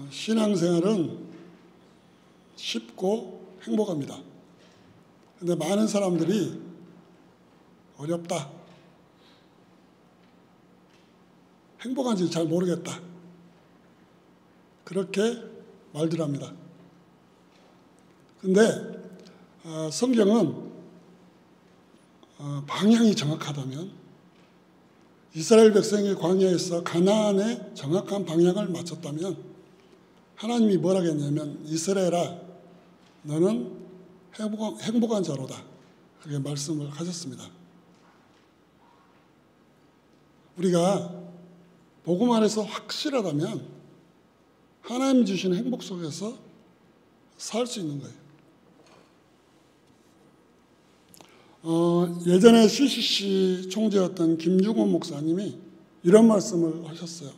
신앙생활은 쉽고 행복합니다. 근데 많은 사람들이 어렵다, 행복한지 잘 모르겠다, 그렇게 말들 합니다. 근데 성경은 방향이 정확하다면, 이스라엘 백성이 광야에서 가나안에 정확한 방향을 맞췄다면 하나님이 뭐라고 했냐면, 이스라엘아 너는 행복한 자로다, 그렇게 말씀을 하셨습니다. 우리가 복음 안에서 확실하다면 하나님 주신 행복 속에서 살 수 있는 거예요. 예전에 CCC 총재였던 김중원 목사님이 이런 말씀을 하셨어요.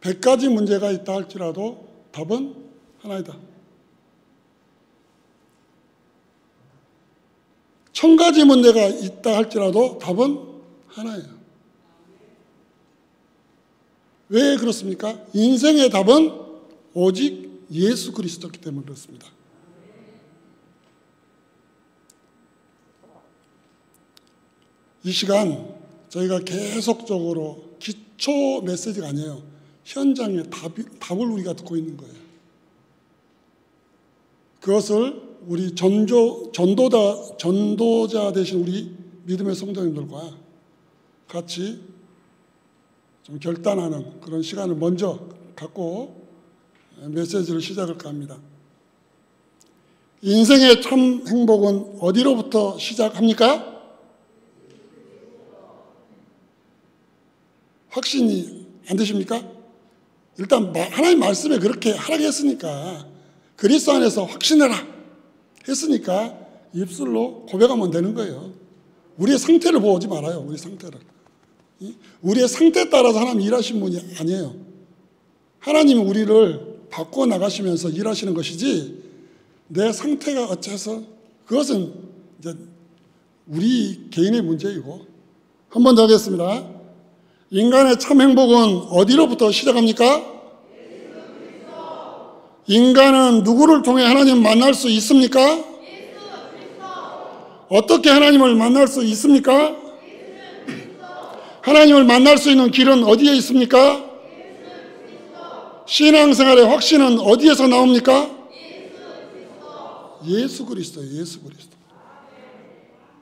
100가지 문제가 있다 할지라도 답은 하나이다. 1000가지 문제가 있다 할지라도 답은 하나예요. 왜 그렇습니까? 인생의 답은 오직 예수 그리스도이기 때문에 그렇습니다. 이 시간 저희가 계속적으로 기초 메시지가 아니에요. 현장의 답을 우리가 듣고 있는 거예요. 그것을 우리 전도자 되신 우리 믿음의 성도님들과 같이 좀 결단하는 그런 시간을 먼저 갖고 메시지를 시작할까 합니다. 인생의 참 행복은 어디로부터 시작합니까? 확신이 안 되십니까? 일단 하나님 말씀에 그렇게 하라고 했으니까, 그리스도 안에서 확신해라 했으니까 입술로 고백하면 되는 거예요. 우리의 상태를 보지 말아요. 우리 상태를. 우리의 상태에 따라서 하나님 일하신 분이 아니에요. 하나님이 우리를 바꿔 나가시면서 일하시는 것이지, 내 상태가 어째서, 그것은 이제 우리 개인의 문제이고. 한 번 더 하겠습니다. 인간의 참 행복은 어디로부터 시작합니까? 인간은 누구를 통해 하나님을 만날 수 있습니까? 어떻게 하나님을 만날 수 있습니까? 하나님을 만날 수 있는 길은 어디에 있습니까? 신앙생활의 확신은 어디에서 나옵니까? 예수 그리스도예요. 예수 그리스도.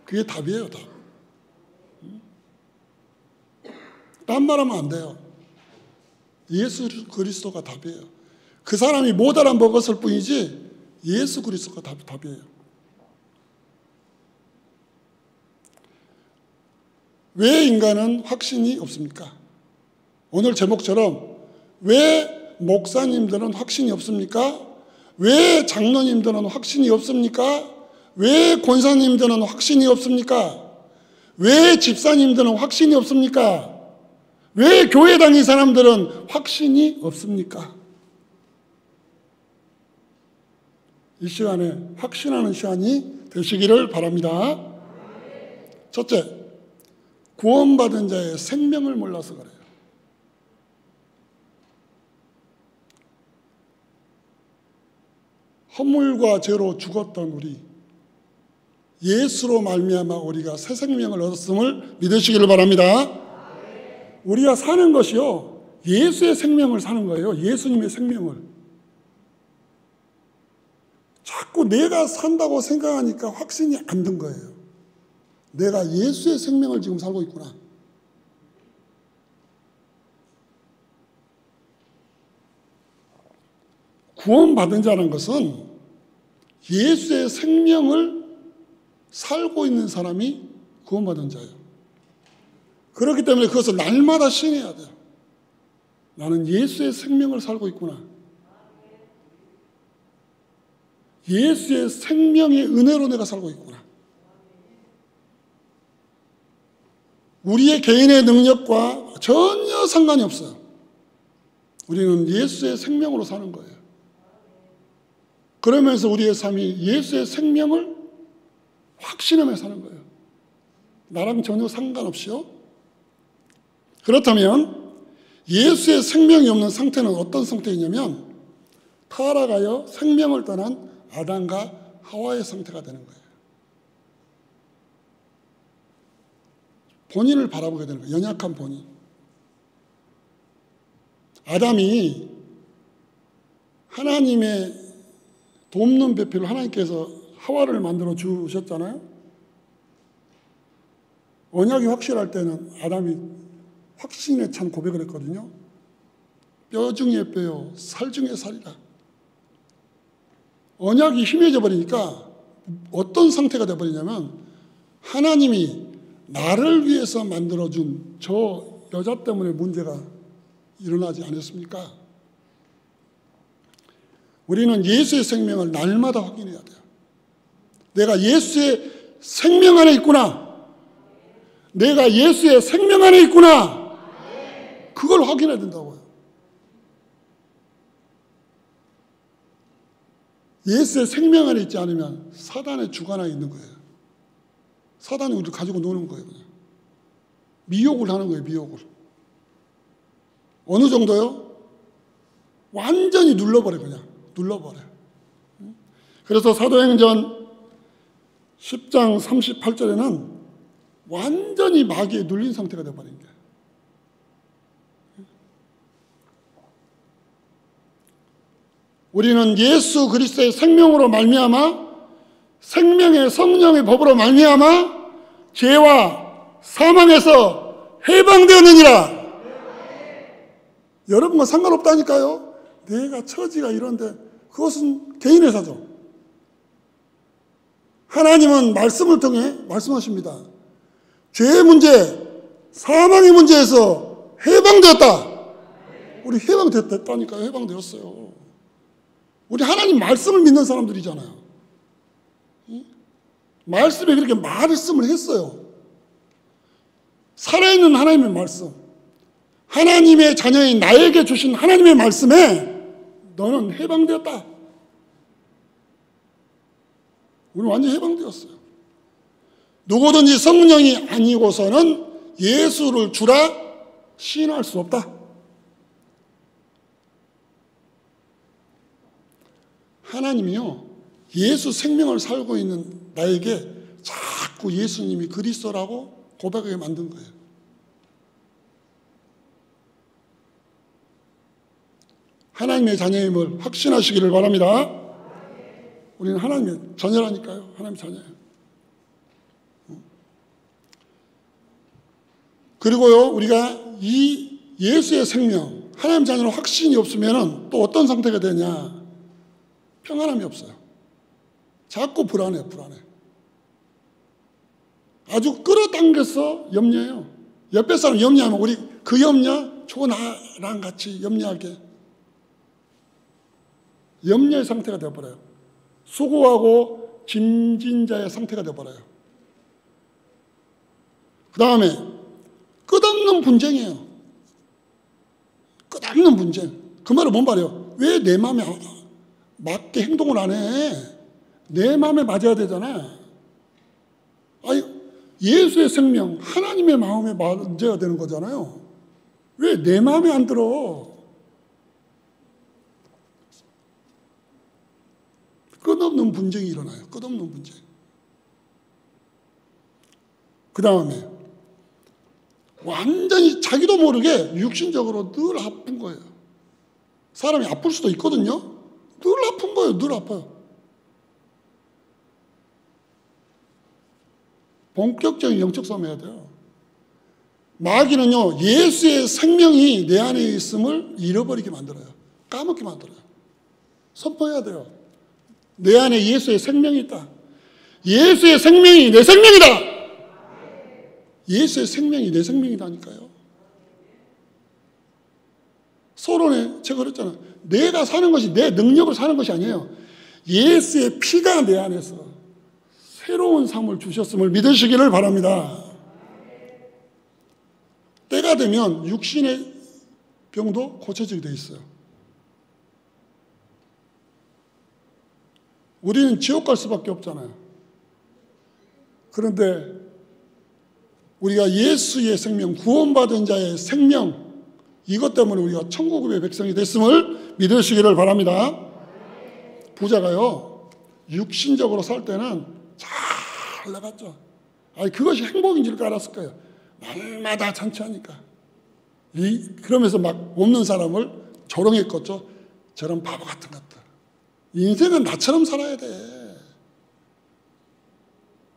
그게 답이에요. 답. 딴 말하면 안 돼요. 예수 그리스도가 답이에요. 그 사람이 못 알아먹었을 뿐이지 예수 그리스도가 답이에요. 왜 인간은 확신이 없습니까? 오늘 제목처럼 왜 목사님들은 확신이 없습니까? 왜 장로님들은 확신이 없습니까? 왜 권사님들은 확신이 없습니까? 왜 집사님들은 확신이 없습니까? 왜 교회 다니는 사람들은 확신이 없습니까? 이 시간에 확신하는 시간이 되시기를 바랍니다. 첫째, 구원받은 자의 생명을 몰라서 그래요. 허물과 죄로 죽었던 우리, 예수로 말미암아 우리가 새 생명을 얻었음을 믿으시기를 바랍니다. 우리가 사는 것이요, 예수의 생명을 사는 거예요. 예수님의 생명을. 자꾸 내가 산다고 생각하니까 확신이 안 든 거예요. 내가 예수의 생명을 지금 살고 있구나. 구원받은 자라는 것은 예수의 생명을 살고 있는 사람이 구원받은 자예요. 그렇기 때문에 그것을 날마다 시인해야 돼요. 나는 예수의 생명을 살고 있구나. 예수의 생명의 은혜로 내가 살고 있구나. 우리의 개인의 능력과 전혀 상관이 없어요. 우리는 예수의 생명으로 사는 거예요. 그러면서 우리의 삶이 예수의 생명을 확신하며 사는 거예요. 나랑 전혀 상관없이요. 그렇다면 예수의 생명이 없는 상태는 어떤 상태이냐면 타락하여 생명을 떠난 아담과 하와의 상태가 되는 거예요. 본인을 바라보게 되는 거예요. 연약한 본인. 아담이 하나님의 돕는 배필로 하나님께서 하와를 만들어 주셨잖아요. 언약이 확실할 때는 아담이 확신에 찬 고백을 했거든요. 뼈 중에 뼈요, 살 중에 살이라. 언약이 희미해져 버리니까 어떤 상태가 되어버리냐면 하나님이 나를 위해서 만들어준 저 여자 때문에 문제가 일어나지 않았습니까? 우리는 예수의 생명을 날마다 확인해야 돼요. 내가 예수의 생명 안에 있구나. 내가 예수의 생명 안에 있구나. 그걸 확인해야 된다고요. 예수의 생명 안에 있지 않으면 사단의 주관 안에 있는 거예요. 사단이 우리를 가지고 노는 거예요. 그냥. 미혹을 하는 거예요. 미혹을. 어느 정도요? 완전히 눌러버려요. 그냥 눌러버려요. 그래서 사도행전 10장 38절에는 완전히 마귀에 눌린 상태가 되어버린 거예요. 우리는 예수 그리스도의 생명으로 말미암아 생명의 성령의 법으로 말미암아 죄와 사망에서 해방되었느니라. 여러분과 상관없다니까요. 내가 처지가 이런데 그것은 개인의 사정. 하나님은 말씀을 통해 말씀하십니다. 죄의 문제, 사망의 문제에서 해방되었다. 우리 해방됐다니까요. 해방되었어요. 우리 하나님 말씀을 믿는 사람들이잖아요. 말씀에 그렇게 말씀을 했어요. 살아있는 하나님의 말씀, 하나님의 자녀인 나에게 주신 하나님의 말씀에 너는 해방되었다. 우리 완전히 해방되었어요. 누구든지 성령이 아니고서는 예수를 주라 시인할 수 없다. 하나님이요, 예수 생명을 살고 있는 나에게 자꾸 예수님이 그리스도라고 고백하게 만든 거예요. 하나님의 자녀임을 확신하시기를 바랍니다. 우리는 하나님의 자녀라니까요. 하나님의 자녀예요. 그리고요, 우리가 이 예수의 생명, 하나님 자녀로 확신이 없으면 또 어떤 상태가 되냐? 평안함이 없어요. 자꾸 불안해요. 불안해. 아주 끌어당겨서 염려해요. 옆에 사람 염려하면 우리 그 염려, 저 나랑 같이 염려하게. 염려의 상태가 되어버려요. 수고하고 짐진 자의 상태가 되어버려요. 그 다음에 끝없는 분쟁이에요. 끝없는 분쟁. 그 말은 뭔 말이에요? 왜 내 마음에 맞게 행동을 안 해? 내 마음에 맞아야 되잖아. 아니, 예수의 생명, 하나님의 마음에 맞아야 되는 거잖아요. 왜 내 마음에 안 들어? 끝없는 분쟁이 일어나요. 끝없는 분쟁. 그 다음에 완전히 자기도 모르게 육신적으로 늘 아픈 거예요. 사람이 아플 수도 있거든요. 늘 아픈 거예요. 늘 아파요. 본격적인 영적 싸움 해야 돼요. 마귀는요, 예수의 생명이 내 안에 있음을 잃어버리게 만들어요. 까먹게 만들어요. 선포해야 돼요. 내 안에 예수의 생명이 있다. 예수의 생명이 내 생명이다. 예수의 생명이 내 생명이다니까요. 서론에 제가 그랬잖아요. 내가 사는 것이 내 능력을 사는 것이 아니에요. 예수의 피가 내 안에서 새로운 삶을 주셨음을 믿으시기를 바랍니다. 때가 되면 육신의 병도 고쳐지게 돼 있어요. 우리는 지옥 갈 수밖에 없잖아요. 그런데 우리가 예수의 생명, 구원받은 자의 생명, 이것 때문에 우리가 천국의 백성이 됐음을 믿으시기를 바랍니다. 부자가요, 육신적으로 살 때는 잘 나갔죠. 그것이 행복인 줄 알았을 거예요. 날마다 잔치하니까. 그러면서 막 없는 사람을 조롱했겠죠. 저런 바보 같은 것들. 인생은 나처럼 살아야 돼.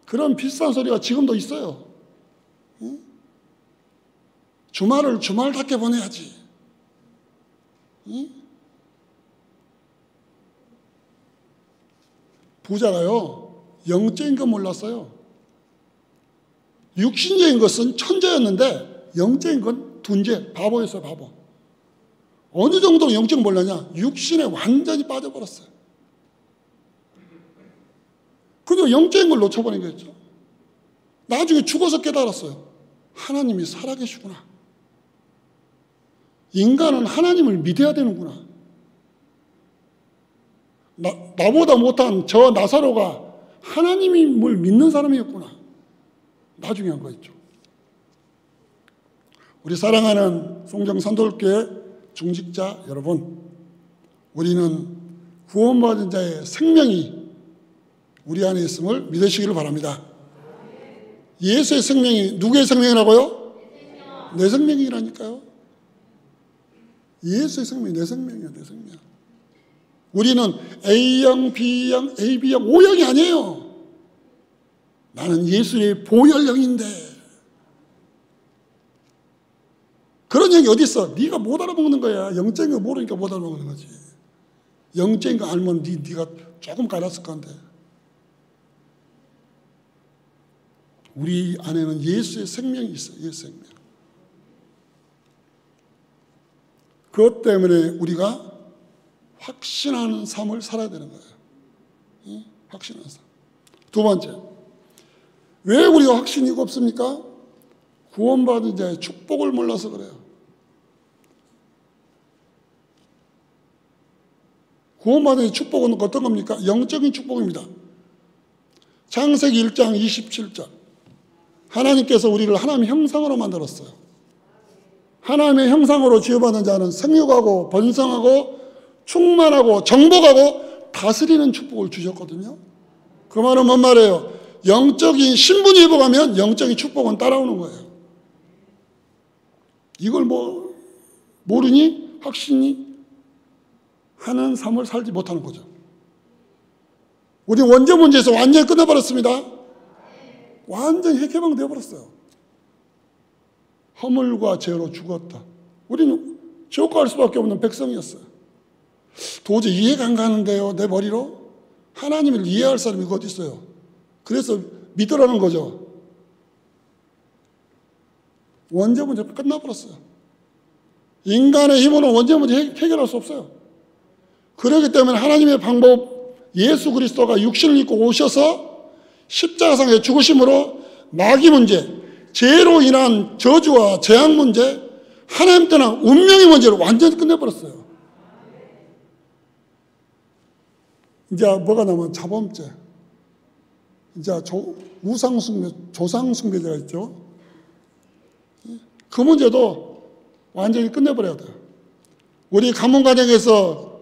그런 비슷한 소리가 지금도 있어요. 응? 주말을 주말답게 보내야지. 응? 부자가요, 영적인 건 몰랐어요. 육신적인 것은 천재였는데 영적인 건 둔재, 바보였어요, 바보. 어느 정도로 영적인 몰랐냐? 육신에 완전히 빠져버렸어요. 그냥 영적인 걸 놓쳐버린 거였죠. 나중에 죽어서 깨달았어요. 하나님이 살아계시구나. 인간은 하나님을 믿어야 되는구나. 나보다 못한 저 나사로가 하나님을 믿는 사람이었구나. 나중에 한 거였죠. 우리 사랑하는 송정산돌교회 중직자 여러분, 우리는 구원받은 자의 생명이 우리 안에 있음을 믿으시기를 바랍니다. 예수의 생명이 누구의 생명이라고요? 내 생명이라니까요. 예수의 생명이 내 생명이야, 내 생명. 우리는 A형, B형, AB형, O형이 아니에요. 나는 예수의 보혈형인데. 그런 형이 어디 있어? 네가 못 알아먹는 거야. 영적인 거 모르니까 못 알아먹는 거지. 영적인 거 알면 네가 조금 갈았을 건데. 우리 안에는 예수의 생명이 있어요. 예수의 생명. 그것 때문에 우리가 확신하는 삶을 살아야 되는 거예요. 확신하는 삶. 두 번째, 왜 우리가 확신이 없습니까? 구원받은 자의 축복을 몰라서 그래요. 구원받은 자의 축복은 어떤 겁니까? 영적인 축복입니다. 창세기 1장 27절. 하나님께서 우리를 하나님의 형상으로 만들었어요. 하나님의 형상으로 지어받은 자는 생육하고 번성하고 충만하고 정복하고 다스리는 축복을 주셨거든요. 그 말은 뭔 말이에요? 영적인 신분이 회복하면 영적인 축복은 따라오는 거예요. 이걸 모르니 확신이 하는 삶을 살지 못하는 거죠. 우리 원죄 문제에서 완전히 끝내버렸습니다. 완전히 해방되어 버렸어요. 허물과 죄로 죽었다. 우리는 지옥 갈 수밖에 없는 백성이었어요. 도저히 이해가 안 가는데요, 내 머리로? 하나님을 이해할 사람이 어디 있어요? 그래서 믿으라는 거죠. 원죄 문제가 끝나버렸어요. 인간의 힘으로 원죄 문제 해결할 수 없어요. 그렇기 때문에 하나님의 방법, 예수 그리스도가 육신을 입고 오셔서 십자가상에 죽으심으로 마귀 문제, 죄로 인한 저주와 재앙 문제, 하나님 떠난 운명의 문제를 완전히 끝내버렸어요. 이제 뭐가 남은 자범죄. 이제 우상숭배, 조상숭배자가 있죠. 그 문제도 완전히 끝내버려야 돼요. 우리 가문 가정에서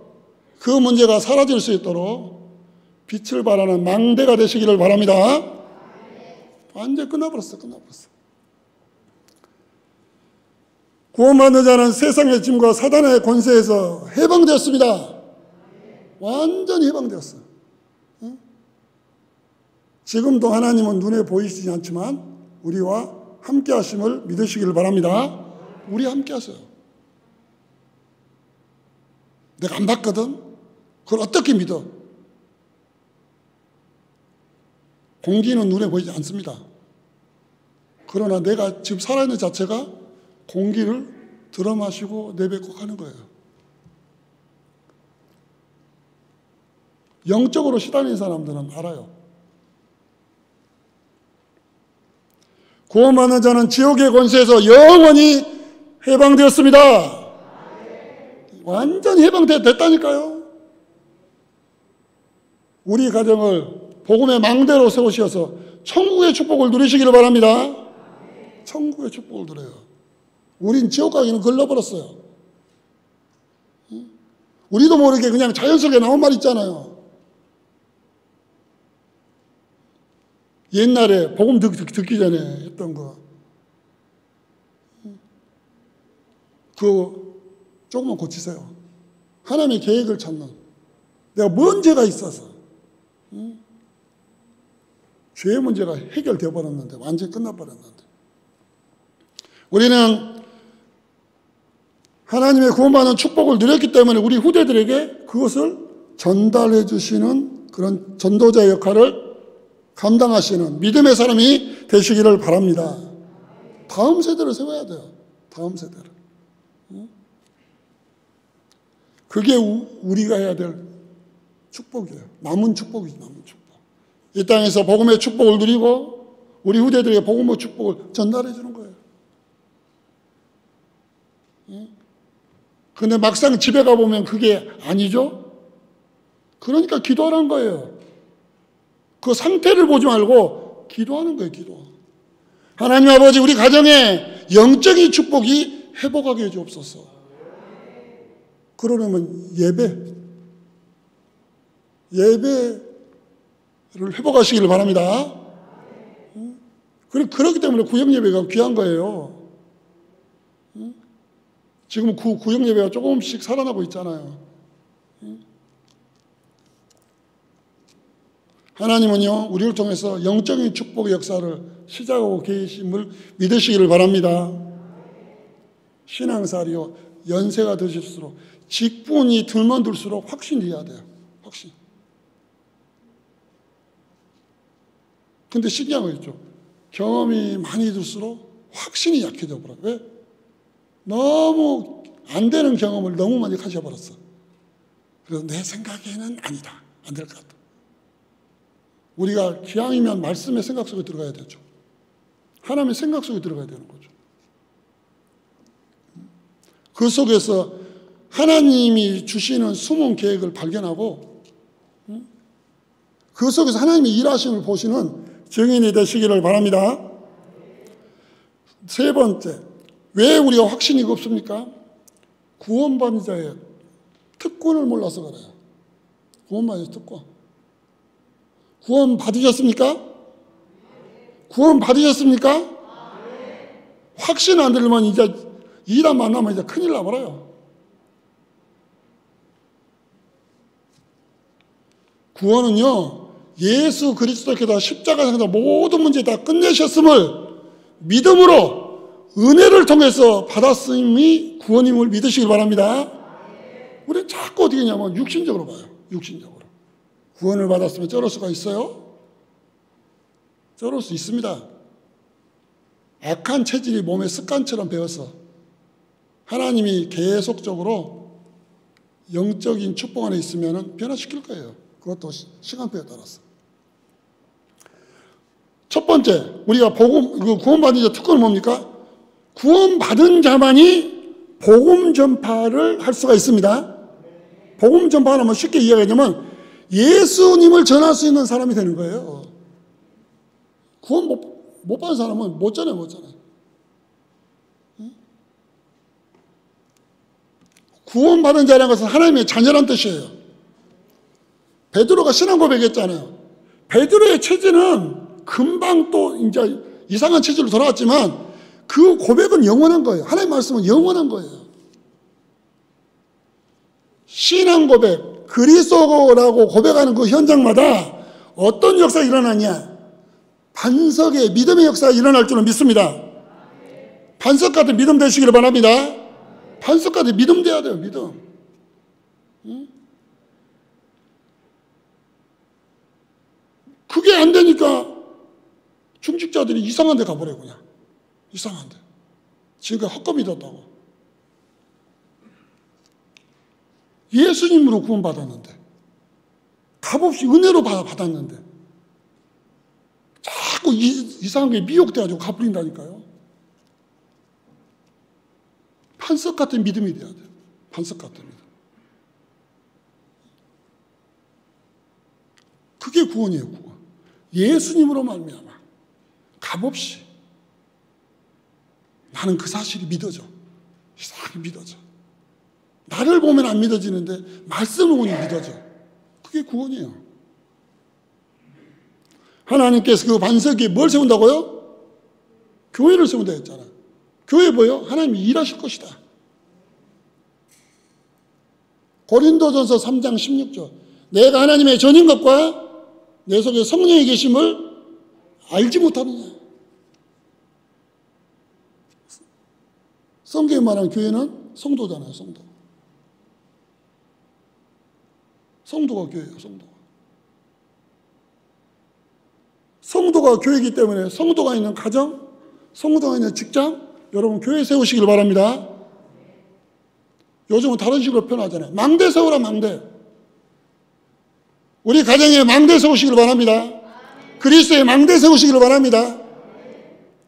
그 문제가 사라질 수 있도록 빛을 발하는 망대가 되시기를 바랍니다. 완전히 끝나버렸어. 구원받는 자는 세상의 짐과 사단의 권세에서 해방되었습니다. 완전히 해방되었어. 지금도 하나님은 눈에 보이시지 않지만 우리와 함께 하심을 믿으시기를 바랍니다. 우리 함께 하세요. 내가 안 봤거든? 그걸 어떻게 믿어? 공기는 눈에 보이지 않습니다. 그러나 내가 지금 살아있는 자체가 공기를 들어 마시고 내뱉고 가는 거예요. 영적으로 시달리는 사람들은 알아요. 구원받는 자는 지옥의 권세에서 영원히 해방되었습니다. 완전히 해방됐다니까요. 우리 가정을 복음의 망대로 세우셔서 천국의 축복을 누리시기를 바랍니다. 천국의 축복을 누려요. 우린 지옥 가기는 걸러버렸어요. 우리도 모르게 그냥 자연스럽게 나온 말 있잖아요. 옛날에 복음 듣기 전에 했던 거. 그거 조금만 고치세요. 하나님의 계획을 찾는. 내가 뭔 죄가 있어서. 죄의 문제가 해결되어 버렸는데, 완전히 끝나버렸는데. 우리는 하나님의 구원받는 축복을 누렸기 때문에 우리 후대들에게 그것을 전달해 주시는 그런 전도자 역할을 감당하시는 믿음의 사람이 되시기를 바랍니다. 다음 세대를 세워야 돼요. 다음 세대를. 그게 우리가 해야 될 축복이에요. 남은 축복이지, 남은 축복. 이 땅에서 복음의 축복을 누리고 우리 후대들에게 복음의 축복을 전달해 주는 거예요. 근데 막상 집에 가보면 그게 아니죠? 그러니까 기도하라는 거예요. 그 상태를 보지 말고 기도하는 거예요, 기도. 하나님 아버지, 우리 가정에 영적인 축복이 회복하게 해주옵소서. 그러려면 예배를 회복하시기를 바랍니다. 그렇기 때문에 구역예배가 귀한 거예요. 지금 구역예배가 조금씩 살아나고 있잖아요. 하나님은요, 우리를 통해서 영적인 축복의 역사를 시작하고 계심을 믿으시기를 바랍니다. 신앙생활이요, 연세가 드실수록, 직분이 들면 들수록 확신이 돼야 돼요. 확신. 근데 신기한 거 있죠. 경험이 많이 들수록 확신이 약해져 버려요. 왜? 너무 안 되는 경험을 너무 많이 가져버렸어. 그래서 내 생각에는 아니다. 안 될 것 같다. 우리가 기왕이면 말씀의 생각 속에 들어가야 되죠. 하나님의 생각 속에 들어가야 되는 거죠. 그 속에서 하나님이 주시는 숨은 계획을 발견하고 그 속에서 하나님의 일하심을 보시는 증인이 되시기를 바랍니다. 세 번째, 왜 우리가 확신이 없습니까? 구원받은 자의 특권을 몰라서 그래요. 구원받은 자의 특권. 구원 받으셨습니까? 구원 받으셨습니까? 확신 안 들면 이제 이단 만나면 이제 큰일 나버려요. 구원은요, 예수 그리스도께서 십자가상에서 모든 문제 다 끝내셨음을 믿음으로 은혜를 통해서 받았음이 구원임을 믿으시길 바랍니다. 우리는 자꾸 어떻게 하냐면 육신적으로 봐요. 육신적으로. 구원을 받았으면 쩔을 수가 있어요? 쩔을 수 있습니다. 악한 체질이 몸의 습관처럼 배어서 하나님이 계속적으로 영적인 축복 안에 있으면 변화시킬 거예요. 그것도 시간표에 따라서. 첫 번째, 우리가 구원받은 자 특권은 뭡니까? 구원받은 자만이 복음 전파를 할 수가 있습니다. 복음 전파하면 쉽게 이야기하자면 예수님을 전할 수 있는 사람이 되는 거예요. 구원 못 받은 사람은 못 전해, 못 전해. 구원받은 자라는 것은 하나님의 자녀란 뜻이에요. 베드로가 신앙 고백했잖아요. 베드로의 체질은 금방 또 이제 이상한 체질로 돌아왔지만 그 고백은 영원한 거예요. 하나님의 말씀은 영원한 거예요. 신앙 고백, 그리스도라고 고백하는 그 현장마다 어떤 역사가 일어나냐? 반석의 믿음의 역사가 일어날 줄은 믿습니다. 반석 같은 믿음 되시기를 바랍니다. 반석 같은 믿음 돼야 돼요, 믿음. 그게 안 되니까 중직자들이 이상한 데 가버려요, 그냥. 이상한 데. 지금까지 헛것 믿었다고. 예수님으로 구원받았는데, 값없이 은혜로 받았는데, 자꾸 이상한 게 미혹돼가지고 갚으린다니까요. 반석 같은 믿음이 돼야 돼요. 반석 같은 믿음. 그게 구원이에요, 구원. 예수님으로 말미암아 값없이 나는 그 사실이 믿어져. 이상하게 믿어져. 나를 보면 안 믿어지는데 말씀을 보니 믿어져. 그게 구원이에요. 하나님께서 그 반석 위에 뭘 세운다고요? 교회를 세운다 했잖아. 교회 뭐예요? 하나님이 일하실 것이다. 고린도전서 3장 16절. 내가 하나님의 전인 것과 내 속에 성령이 계심을 알지 못하느냐. 성경에 말하는 교회는 성도잖아요. 성도가 교회예요. 성도가 교회이기 때문에 성도가 있는 가정, 성도가 있는 직장, 여러분 교회 세우시길 바랍니다. 요즘은 다른 식으로 표현하잖아요. 망대 세우라, 망대. 우리 가정에 망대 세우시길 바랍니다. 그리스도의 망대 세우시길 바랍니다.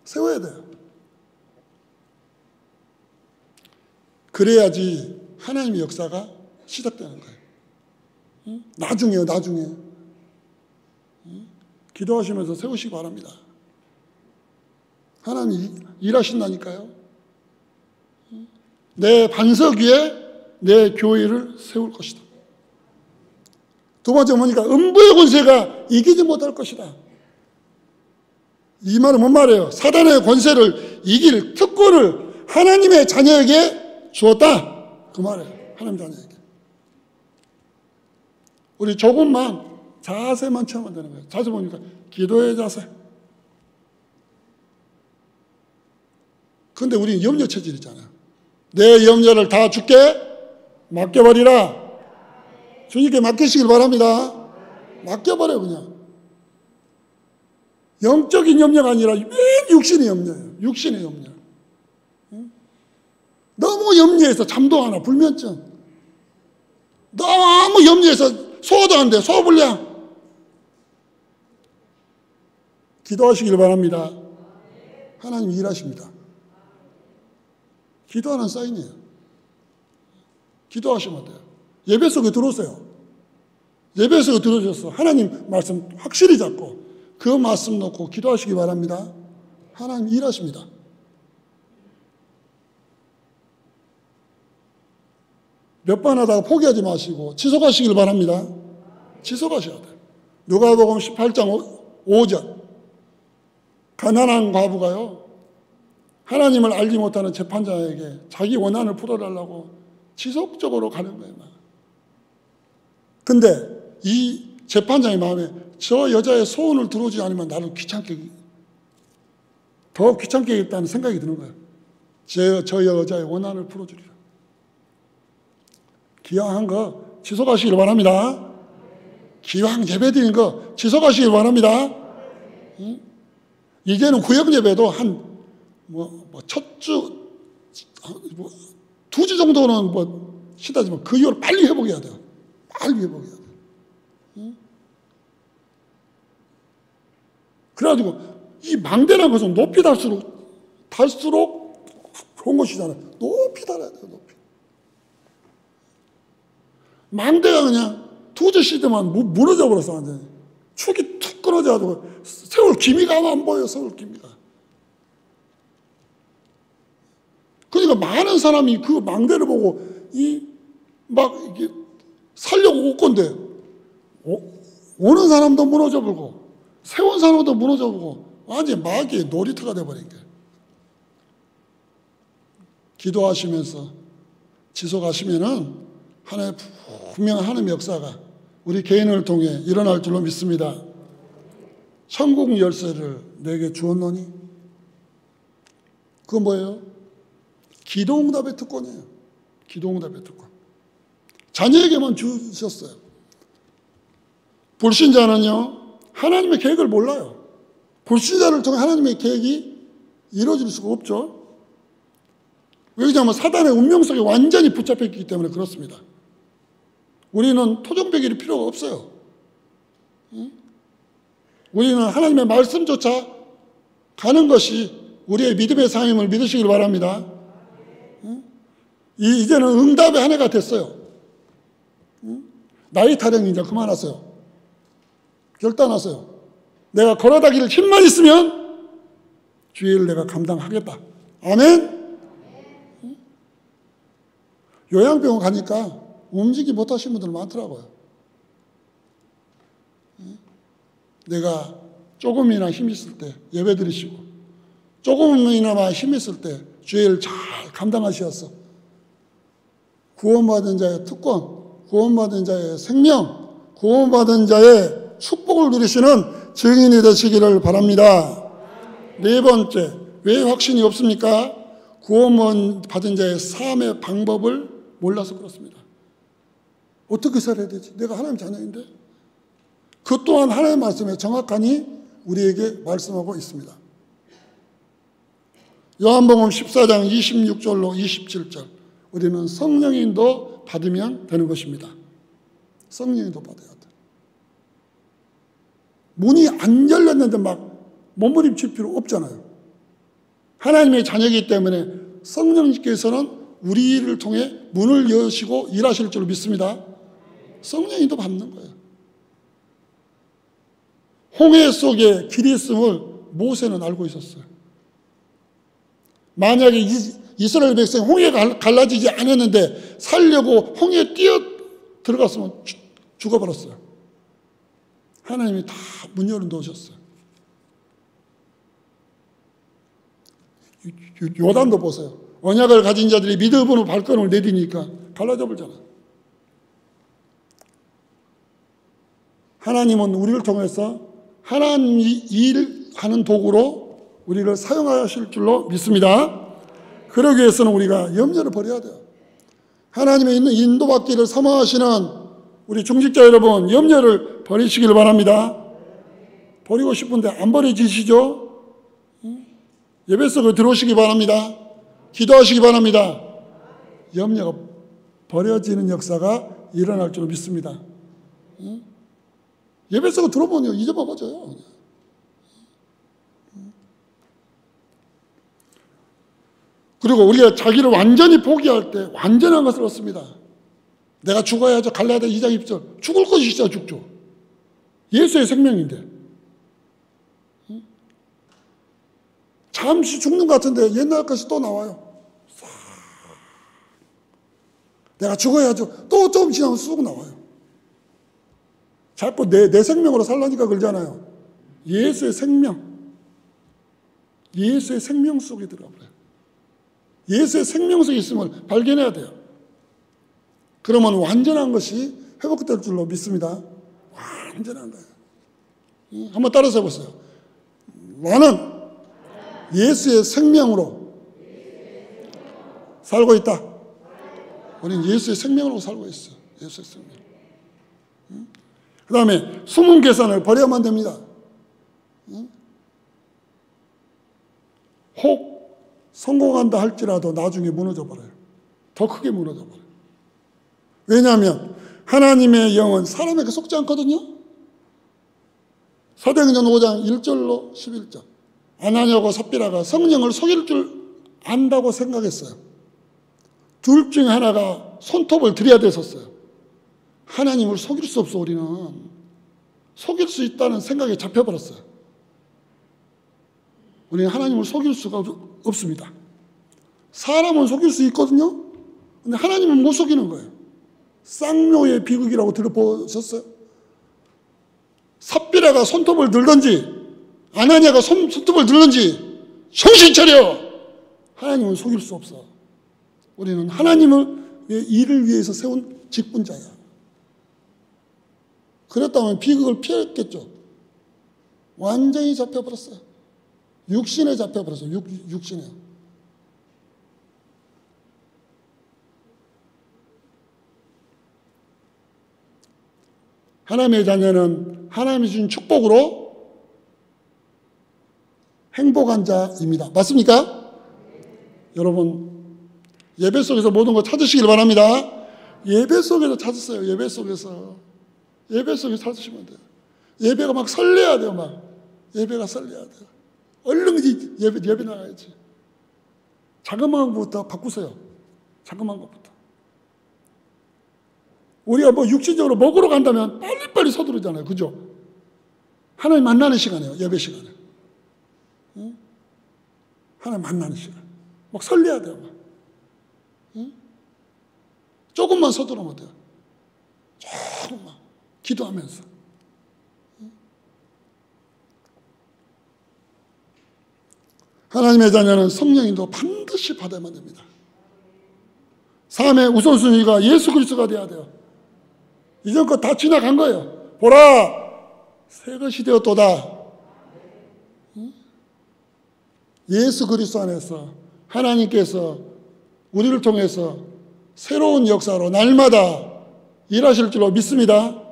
세워야 돼요. 그래야지 하나님의 역사가 시작되는 거예요. 나중에요, 나중에. 기도하시면서 세우시기 바랍니다. 하나님이 일하신다니까요. 내 반석 위에 내 교회를 세울 것이다. 두 번째 뭐니까 음부의 권세가 이기지 못할 것이다. 이 말은 뭔 말이에요? 사단의 권세를 이길 특권을 하나님의 자녀에게 주었다. 그 말이에요. 하나님 자녀에게. 우리 조금만 자세만 취하면 되는 거예요. 자세 보니까 기도의 자세. 그런데 우리는 염려 체질이잖아요. 내 염려를 다 주께 맡겨버리라. 주님께 맡기시길 바랍니다. 맡겨버려요, 그냥. 영적인 염려가 아니라 맨 육신의 염려예요. 육신의 염려. 너무 염려해서 잠도 안 와, 불면증. 너무 염려해서 소화도 안 돼, 소화불량. 기도하시길 바랍니다. 하나님 일하십니다. 기도하는 사인이에요. 기도하시면 돼요. 예배 속에 들어오세요. 예배 속에 들어오셔서 하나님 말씀 확실히 잡고 그 말씀 놓고 기도하시기 바랍니다. 하나님 일하십니다. 몇 번 하다가 포기하지 마시고 지속하시길 바랍니다. 지속하셔야 돼요. 누가복음 18장 5절. 가난한 과부가요, 하나님을 알지 못하는 재판장에게 자기 원한을 풀어달라고 지속적으로 가는 거예요. 근데 이 재판장의 마음에 저 여자의 소원을 들어오지 않으면 나를 더 귀찮게 하겠다는 생각이 드는 거예요. 저 여자의 원한을 풀어주리라. 기왕한 거 지속하시길 바랍니다. 기왕 예배드린 거 지속하시길 바랍니다. 이제는 구역 예배도 첫 주, 2주 정도는 쉬다지만 그 이후로 빨리 회복해야 돼요. 빨리 회복해야 돼요. 그래가지고 이 망대라는 것은 높이 달수록 좋은 것이잖아요. 높이 달아야 돼요, 높이. 망대가 그냥 2주 쉬더만 무너져 버렸어, 완전히. 축이 툭 끊어져가지고 세월 기미가 안 보여요, 세월 기미가. 그러니까 많은 사람이 그 망대를 보고 이게 살려고 올 건데 오는 사람도 무너져 보고 세운 사람도 무너져 보고 완전히 마귀의 놀이터가 돼버린 거예요. 기도하시면서 지속하시면은 하나의 분명한 하나님의 역사가 우리 개인을 통해 일어날 줄로 믿습니다. 천국 열쇠를 내게 주었노니 그건 뭐예요? 기도응답의 특권이에요. 기도응답의 특권. 자녀에게만 주셨어요. 불신자는요, 하나님의 계획을 몰라요. 불신자를 통해 하나님의 계획이 이루어질 수가 없죠. 왜냐하면 사단의 운명 속에 완전히 붙잡혔기 때문에 그렇습니다. 우리는 토종배기를 필요가 없어요. 우리는 하나님의 말씀조차 가는 것이 우리의 믿음의 삶임을 믿으시길 바랍니다. 이제는 응답의 한 해가 됐어요. 나이 타령 이제 그만하세요. 결단하세요. 내가 걸어다길 힘만 있으면 주의 일을 내가 감당하겠다. 아멘. 요양병원 가니까 움직이지 못하신 분들 많더라고요. 내가 조금이나 힘 있을 때 예배 드리시고, 조금이나마 힘 있을 때 주일 잘 감당하셔서 구원받은 자의 특권, 구원받은 자의 생명, 구원받은 자의 축복을 누리시는 증인이 되시기를 바랍니다. 네 번째, 왜 확신이 없습니까? 구원받은 자의 삶의 방법을 몰라서 그렇습니다. 어떻게 살아야 되지? 내가 하나님 자녀인데? 그 또한 하나님의 말씀에 정확하니 우리에게 말씀하고 있습니다. 요한복음 14장 26절로 27절, 우리는 성령의 인도 받으면 되는 것입니다. 성령의 인도 받아야 돼. 문이 안 열렸는데 막 몸부림칠 필요 없잖아요. 하나님의 자녀이기 때문에 성령님께서는 우리를 통해 문을 여시고 일하실 줄 믿습니다. 성령의 인도 받는 거예요. 홍해 속에 길이 있음을 모세는 알고 있었어요. 만약에 이스라엘 백성이 홍해가 갈라지지 않았는데 살려고 홍해에 뛰어 들어갔으면 죽어버렸어요. 하나님이 다 문 열어 놓으셨어요. 요단도 보세요. 언약을 가진 자들이 믿음으로 발걸음을 내디니까 갈라져 버리잖아요. 하나님은 우리를 통해서 하나님이 일하는 도구로 우리를 사용하실 줄로 믿습니다. 그러기 위해서는 우리가 염려를 버려야 돼요. 하나님의 있는 인도받기를 사모하시는 우리 중직자 여러분, 염려를 버리시길 바랍니다. 버리고 싶은데 안 버려지시죠? 예배 속에 들어오시기 바랍니다. 기도하시기 바랍니다. 염려가 버려지는 역사가 일어날 줄 믿습니다. 예배 속에 들어보면요, 잊어먹어져요. 그리고 우리가 자기를 완전히 포기할 때 완전한 것을 얻습니다. 내가 죽어야죠. 갈라디아 2장 2절. 죽을 것이 있어야 죽죠. 예수의 생명인데. 잠시 죽는 것 같은데 옛날 것이 또 나와요. 내가 죽어야죠. 또 조금 지나면 쑥 나와요. 자꾸 내 생명으로 살라니까 그러잖아요. 예수의 생명. 예수의 생명 속에 들어가버려요. 예수의 생명 속에 있음을 발견해야 돼요. 그러면 완전한 것이 회복될 줄로 믿습니다. 완전한 거예요. 한번 따라서 해보세요. 나는 예수의 생명으로 살고 있다. 우리는 예수의 생명으로 살고 있어요. 예수의 생명. 그 다음에 숨은 계산을 버려야만 됩니다. 혹 성공한다 할지라도 나중에 무너져 버려요. 더 크게 무너져 버려요. 왜냐하면 하나님의 영은 사람에게 속지 않거든요. 사도행전 5장 1절로 11절. 아나니아와 삽비라가 성령을 속일 줄 안다고 생각했어요. 둘 중에 하나가 손톱을 들여야 됐었어요. 하나님을 속일 수 없어. 우리는 속일 수 있다는 생각에 잡혀버렸어요. 우리는 하나님을 속일 수가 없습니다. 사람은 속일 수 있거든요. 근데 하나님은 못 속이는 거예요. 쌍묘의 비극이라고 들어보셨어요? 삽비라가 손톱을 들든지 아나니아가 손톱을 들든지 정신 차려! 하나님은 속일 수 없어. 우리는 하나님을 일을 위해서 세운 직분자야. 그랬다면 비극을 피했겠죠. 완전히 잡혀버렸어요. 육신에 잡혀버렸어요. 육신에. 하나님의 자녀는 하나님이 주신 축복으로 행복한 자입니다. 맞습니까? 여러분, 예배 속에서 모든 걸 찾으시길 바랍니다. 예배 속에서 찾으세요. 예배 속에서. 예배 속에서 찾으시면 돼요. 예배가 막 설레야 돼요. 막 예배가 설레야 돼요. 얼른 예배 나가야지. 자그마한 것부터 바꾸세요. 자그마한 것부터. 우리가 뭐 육신적으로 먹으러 간다면 빨리빨리 서두르잖아요. 그죠? 하나님 만나는 시간이에요. 예배 시간에. 응? 하나님 만나는 시간. 막 설레야 돼요. 막. 응? 조금만 서두르면 돼요. 조금만 기도하면서. 하나님의 자녀는 성령인도 반드시 받아야만 됩니다. 삶의 우선순위가 예수 그리스도가 돼야 돼요. 이전 거 다 지나간 거예요. 보라, 새 것이 되었도다. 예수 그리스도 안에서 하나님께서 우리를 통해서 새로운 역사로 날마다 일하실 줄로 믿습니다.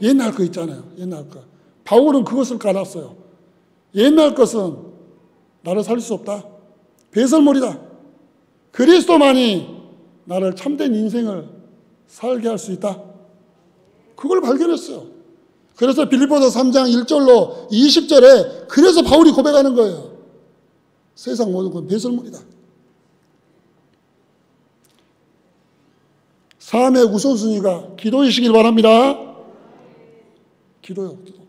옛날 거 있잖아요. 옛날 거. 바울은 그것을 깔았어요. 옛날 것은 나를 살릴 수 없다. 배설물이다. 그리스도만이 나를 참된 인생을 살게 할 수 있다. 그걸 발견했어요. 그래서 빌립보서 3장 1절로 20절에 그래서 바울이 고백하는 거예요. 세상 모든 건 배설물이다. 삶의 우선순위가 기도이시길 바랍니다. 기도요, 기도.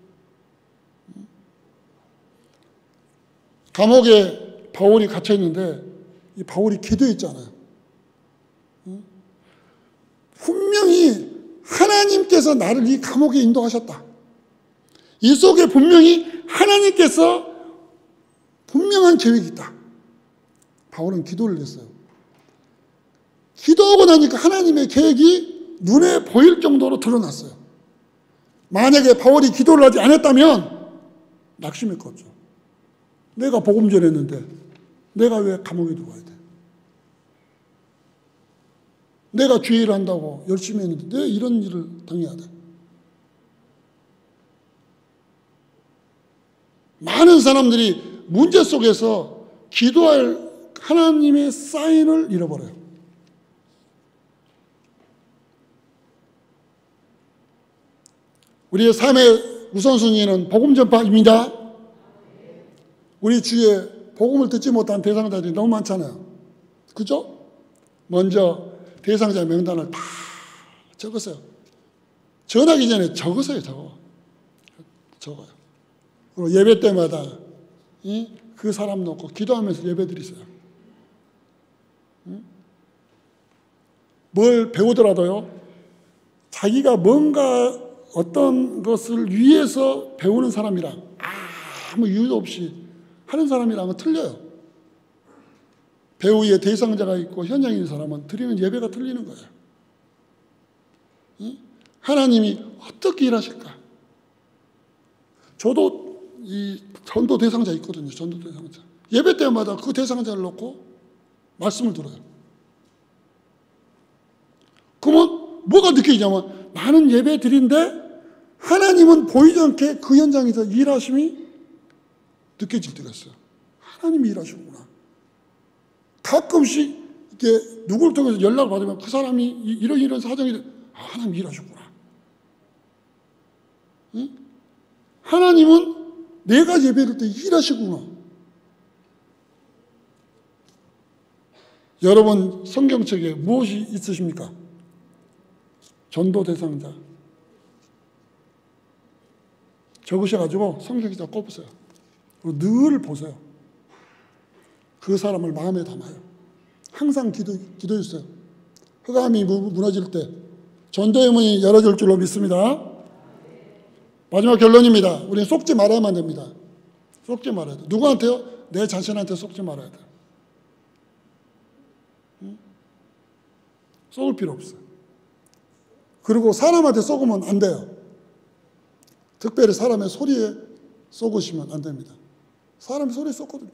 감옥에 바울이 갇혀 있는데 이 바울이 기도했잖아요. 분명히 하나님께서 나를 이 감옥에 인도하셨다. 이 속에 분명히 하나님께서 분명한 계획이 있다. 바울은 기도를 했어요. 기도하고 나니까 하나님의 계획이 눈에 보일 정도로 드러났어요. 만약에 바울이 기도를 하지 않았다면 낙심했겠죠. 내가 복음 전했는데 내가 왜 감옥에 들어가야 돼? 내가 주의를 한다고 열심히 했는데 왜 이런 일을 당해야 돼? 많은 사람들이 문제 속에서 기도할 하나님의 사인을 잃어버려요. 우리의 삶의 우선순위는 복음 전파입니다. 우리 주위에 복음을 듣지 못한 대상자들이 너무 많잖아요. 그죠? 먼저 대상자 명단을 다 적으세요. 전하기 전에 적으세요. 적어요. 그리고 예배 때마다 그 사람 놓고 기도하면서 예배 드리세요. 뭘 배우더라도요, 자기가 뭔가 어떤 것을 위해서 배우는 사람이랑 아무 이유도 없이 하는 사람이랑은 틀려요. 배우의 대상자가 있고 현장에 있는 사람은 드리는 예배가 틀리는 거예요. 하나님이 어떻게 일하실까? 저도 이 전도 대상자 있거든요. 전도 대상자. 예배 때마다 그 대상자를 놓고 말씀을 들어요. 그러면 뭐가 느껴지냐면 나는 예배 드린데 하나님은 보이지 않게 그 현장에서 일하심이 느껴질 때가 있어요. 하나님이 일하시구나. 가끔씩 이렇게 누구를 통해서 연락을 받으면 그 사람이 이런 사정이 하나님이 일하셨구나. 응? 하나님은 내가 예배드릴 때 일하시구나. 여러분 성경책에 무엇이 있으십니까? 전도 대상자. 적으셔가지고 성경에다 꼽으세요. 그리고 늘 보세요. 그 사람을 마음에 담아요. 항상 기도해 주세요. 흑암이 무너질 때 전도의 문이 열어질 줄로 믿습니다. 마지막 결론입니다. 우리는 속지 말아야만 됩니다. 속지 말아야 돼. 누구한테요? 내 자신한테 속지 말아야 돼. 속을 필요 없어요. 그리고 사람한테 속으면 안 돼요. 특별히 사람의 소리에 속으시면 안 됩니다. 사람의 소리에 속거든요.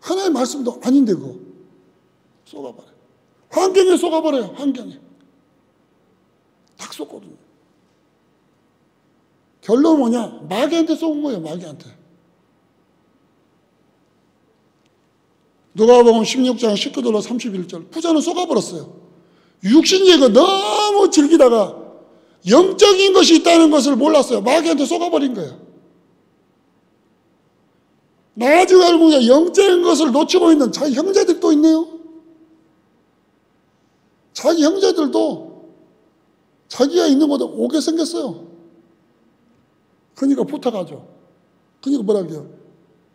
하나의 말씀도 아닌데 그거 속아버려요. 환경에 속아버려요. 환경에 딱 속거든요. 결론은 뭐냐? 마귀한테 속은 거예요. 마귀한테. 누가복음 16장 19절로 31절 부자는 속아버렸어요. 육신적인 거 너무 즐기다가 영적인 것이 있다는 것을 몰랐어요. 마귀한테 속아버린 거예요. 나중에 알고 보니 영적인 것을 놓치고 있는 자기 형제들도 있네요. 자기 형제들도 자기가 있는 곳에 오게 생겼어요. 그러니까 부탁하죠. 그러니까 뭐라 그래요?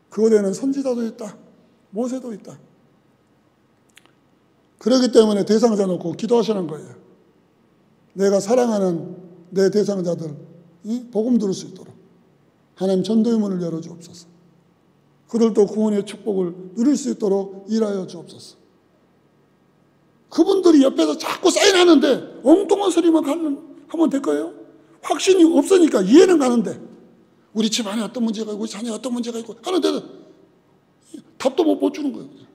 그곳에는 선지자도 있다. 모세도 있다. 그렇기 때문에 대상자 놓고 기도하시는 거예요. 내가 사랑하는 내 대상자들 복음 들을 수 있도록 하나님 전도의 문을 열어주옵소서. 그들도 구원의 축복을 누릴 수 있도록 일하여 주옵소서. 그분들이 옆에서 자꾸 사인하는데 엉뚱한 소리만 하면 될 거예요? 확신이 없으니까 이해는 가는데 우리 집안에 어떤 문제가 있고 우리 자녀에 어떤 문제가 있고 하는데도 답도 못 주는 거예요.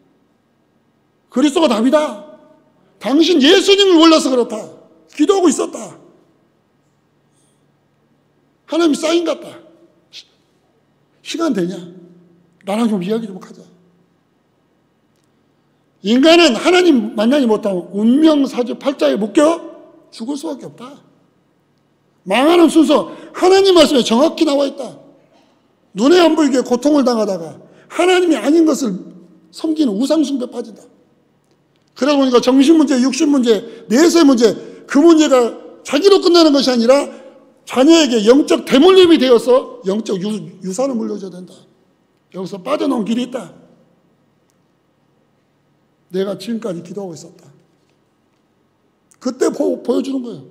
그리스도가 답이다. 당신 예수님을 몰라서 그렇다. 기도하고 있었다. 하나님이 사인 같다. 시간 되냐? 나랑 좀 이야기 좀 하자. 인간은 하나님 만나지 못하면 운명사주 팔자에 묶여 죽을 수밖에 없다. 망하는 순서 하나님 말씀에 정확히 나와 있다. 눈에 안 보이게 고통을 당하다가 하나님이 아닌 것을 섬기는 우상숭배에 빠진다. 그러다 보니까 정신문제, 육신문제, 내세문제, 그 문제가 자기로 끝나는 것이 아니라 자녀에게 영적 대물림이 되어서 영적 유산을 물려줘야 된다. 여기서 빠져나온 길이 있다. 내가 지금까지 기도하고 있었다. 그때 보여주는 거예요.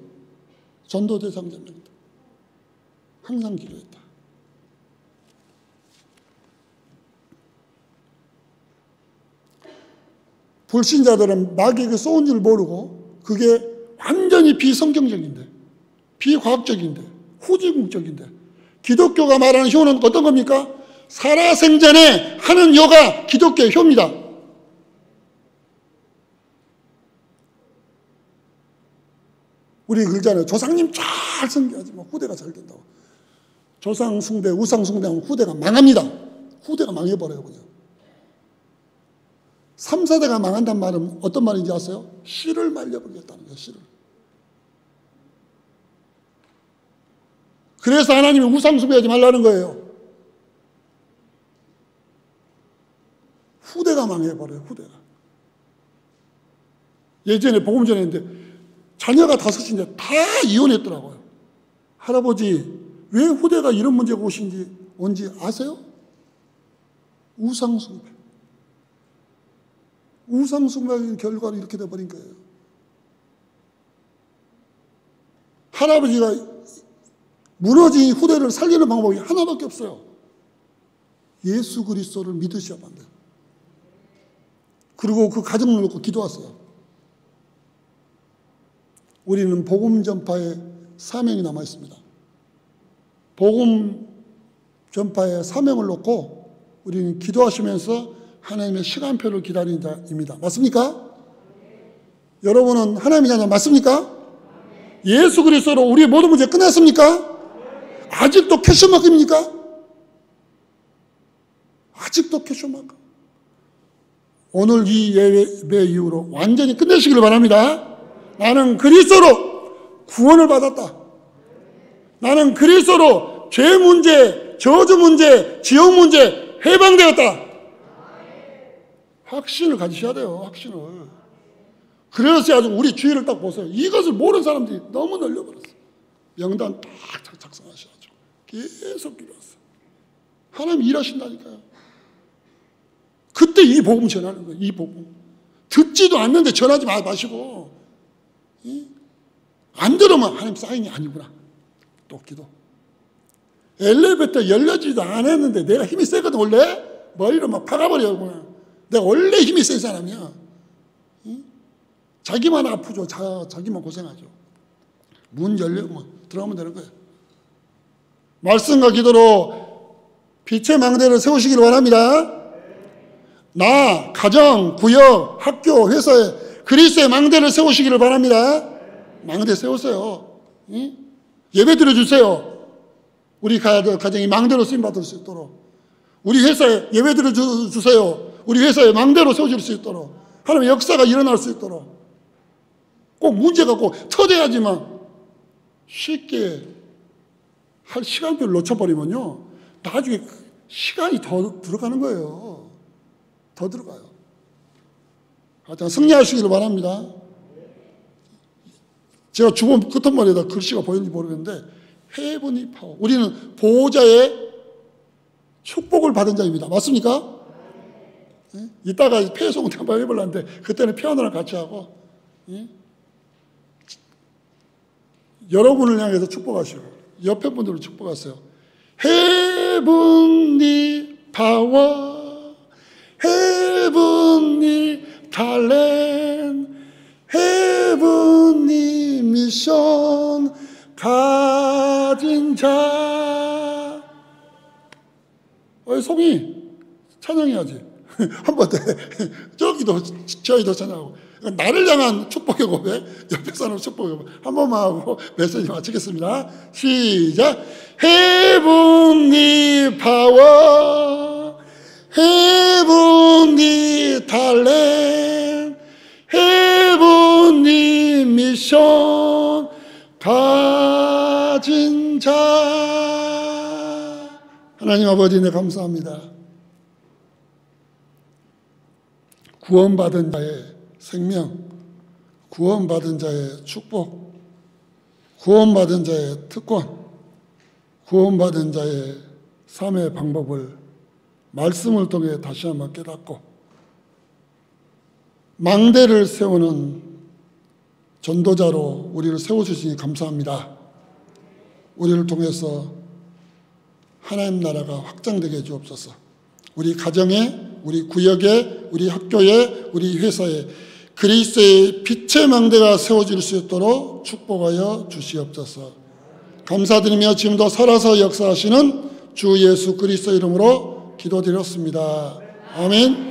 전도 대상자입니다. 항상 기도했다. 불신자들은 마귀에게 쏘은 줄 모르고 그게 완전히 비성경적인데, 비과학적인데, 후지국적인데, 기독교가 말하는 효는 어떤 겁니까? 살아생전에 하는 효가 기독교의 효입니다. 우리 그러잖아요. 조상님 잘 섬겨야지만 후대가 잘 된다고. 조상 숭배, 우상 숭배하면 후대가 망합니다. 후대가 망해버려요, 그냥. 3, 4대가 망한다는 말은 어떤 말인지 아세요? 씨를 말려버리겠다는 거예요, 씨를. 그래서 하나님이 우상 숭배하지 말라는 거예요. 후대가 망해버려요, 후대가. 예전에 복음 전했는데 자녀가 5인데 다 이혼했더라고요. 할아버지, 왜 후대가 이런 문제가 온지 아세요? 우상숭배. 우상숭배의 결과로 이렇게 돼버린 거예요. 할아버지가 무너진 후대를 살리는 방법이 하나밖에 없어요. 예수 그리스도를 믿으셔야 합니다. 그리고 그 가정을 놓고 기도하세요. 우리는 복음 전파의 사명이 남아 있습니다. 복음 전파의 사명을 놓고 우리는 기도하시면서 하나님의 시간표를 기다리는 자입니다. 맞습니까? 여러분은 하나님의 자녀 맞습니까? 예수 그리스도로 우리의 모든 문제 끝났습니까? 아직도 캐셔마크입니까? 아직도 캐셔마크. 오늘 이 예배 이후로 완전히 끝내시기를 바랍니다. 나는 그리스도로 구원을 받았다. 나는 그리스도로 죄 문제, 저주 문제, 지옥 문제 해방되었다. 확신을 가지셔야 돼요. 확신을. 그래서 아주 우리 주위를 딱 보세요. 이것을 모르는 사람들이 너무 널려버렸어요. 명단 딱 작성하셔가지고 계속 기도하세요. 하나님 일하신다니까요. 그때 이 복음 전하는 거예요. 이 복음. 듣지도 않는데 전하지 마시고, 안 들으면 하나님 사인이 아니구나. 또 기도. 엘리베이터 열려지도 않았는데 내가 힘이 세거든 원래. 머리를 막 박아버려구나. 내가 원래 힘이 센 사람이야. 자기만 아프죠. 자기만 고생하죠. 문 열려면 들어가면 되는 거예요. 말씀과 기도로 빛의 망대를 세우시기를 바랍니다. 나, 가정, 구역, 학교, 회사에 그리스도의 망대를 세우시기를 바랍니다. 망대 세우세요. 예배 드려주세요. 우리 가정이 망대로 쓰임받을 수 있도록. 우리 회사에 예배 드려주세요. 우리 회사에 망대로 세워질 수 있도록. 하나님의 역사가 일어날 수 있도록. 꼭 문제가 꼭 터져야지만 쉽게 할 시간표를 놓쳐버리면요. 나중에 시간이 더 들어가는 거예요. 더 들어가요. 하여튼 승리하시기를 바랍니다. 제가 주본 끝머리에다 글씨가 보이는지 모르겠는데 헤븐이 파워. 우리는 보호자의 축복을 받은 자입니다. 맞습니까? 이따가 폐송을 한번 해보려는데 그때는 피아노랑 같이 하고 여러분을 향해서 축복하시고 옆에 분들을 축복하세요. Heavenly power, Heavenly talent, Heavenly mission 가진 자. 송이 찬양해야지. 한 번 더. 저기도 저희도 찬양하고. 나를 향한 축복의 고백, 옆에 사람 축복의 고백 한 번만 하고 메시지 마치겠습니다. 시작. Heavenly power, Heavenly talent, Heavenly mission 가진 자. 하나님 아버지, 네 감사합니다. 구원받은 자의 생명, 구원받은 자의 축복, 구원받은 자의 특권, 구원받은 자의 삶의 방법을 말씀을 통해 다시 한번 깨닫고 망대를 세우는 전도자로 우리를 세워주시니 감사합니다. 우리를 통해서 하나님 나라가 확장되게 해 주옵소서. 우리 가정에, 우리 구역에, 우리 학교에, 우리 회사에 그리스도의 빛의 망대가 세워질 수 있도록 축복하여 주시옵소서. 감사드리며 지금도 살아서 역사하시는 주 예수 그리스도 이름으로 기도드렸습니다. 아멘.